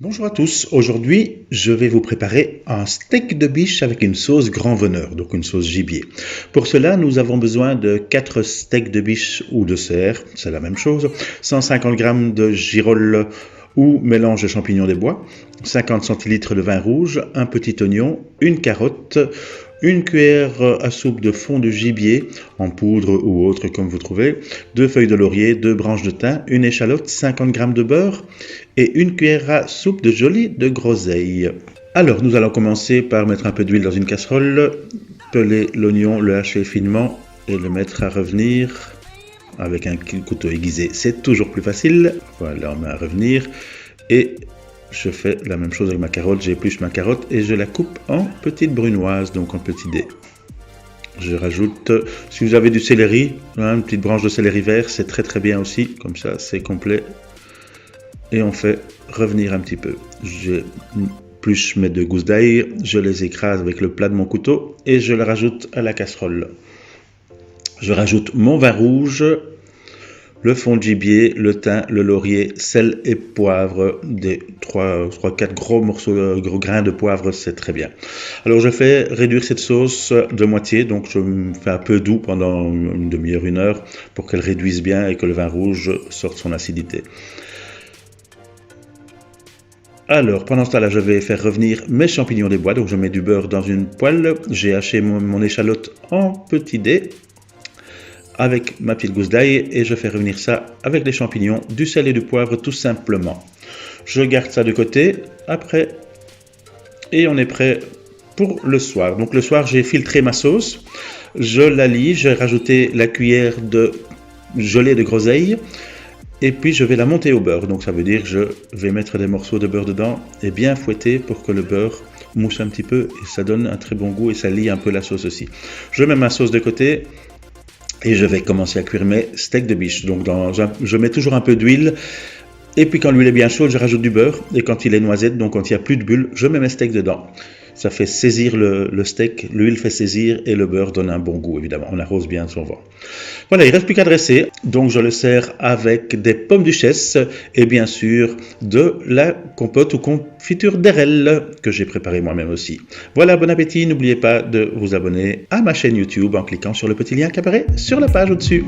Bonjour à tous, aujourd'hui je vais vous préparer un steak de biche avec une sauce grand veneur, donc une sauce gibier. Pour cela nous avons besoin de 4 steaks de biche ou de cerf, c'est la même chose, 150 g de girolles ou mélange de champignons des bois, 50 centilitres de vin rouge, un petit oignon, une carotte, une cuillère à soupe de fond de gibier, en poudre ou autre comme vous trouvez, 2 feuilles de laurier, 2 branches de thym, une échalote, 50 g de beurre et une cuillère à soupe de gelée de groseille. Alors nous allons commencer par mettre un peu d'huile dans une casserole, peler l'oignon, le hacher finement et le mettre à revenir avec un couteau aiguisé. C'est toujours plus facile. Voilà, on met à revenir et je fais la même chose avec ma carotte, j'épluche ma carotte et je la coupe en petites brunoises, donc en petits dés. Je rajoute, si vous avez du céleri, une petite branche de céleri vert, c'est très bien aussi, comme ça c'est complet. Et on fait revenir un petit peu. J'épluche mes 2 gousses d'ail, je les écrase avec le plat de mon couteau et je les rajoute à la casserole. Je rajoute mon vin rouge, le fond de gibier, le thym, le laurier, sel et poivre, des 3-4 gros morceaux, gros grains de poivre, c'est très bien. Alors je fais réduire cette sauce de moitié, donc je me fais un peu doux pendant une demi-heure, 1 heure, pour qu'elle réduise bien et que le vin rouge sorte son acidité. Alors, pendant ce temps-là, je vais faire revenir mes champignons des bois, donc je mets du beurre dans une poêle, j'ai haché mon échalote en petits dés, avec ma petite gousse d'ail et je fais revenir ça avec les champignons, du sel et du poivre tout simplement. Je garde ça de côté après et on est prêt pour le soir. Donc le soir j'ai filtré ma sauce, je la lie, j'ai rajouté la cuillère de gelée de groseille et puis je vais la monter au beurre. Donc ça veut dire que je vais mettre des morceaux de beurre dedans et bien fouetter pour que le beurre mousse un petit peu et ça donne un très bon goût et ça lie un peu la sauce aussi. Je mets ma sauce de côté. Et je vais commencer à cuire mes steaks de biche. Donc je mets toujours un peu d'huile. Et puis quand l'huile est bien chaude, je rajoute du beurre. Et quand il est noisette, donc quand il n'y a plus de bulles, je mets mes steaks dedans. Ça fait saisir le steak, l'huile fait saisir et le beurre donne un bon goût évidemment. On arrose bien son vent. Voilà, il ne reste plus qu'à dresser. Donc je le sers avec des pommes duchesse et bien sûr de la compote ou confiture d'érelle que j'ai préparée moi-même aussi. Voilà, bon appétit. N'oubliez pas de vous abonner à ma chaîne YouTube en cliquant sur le petit lien qui apparaît sur la page au-dessus.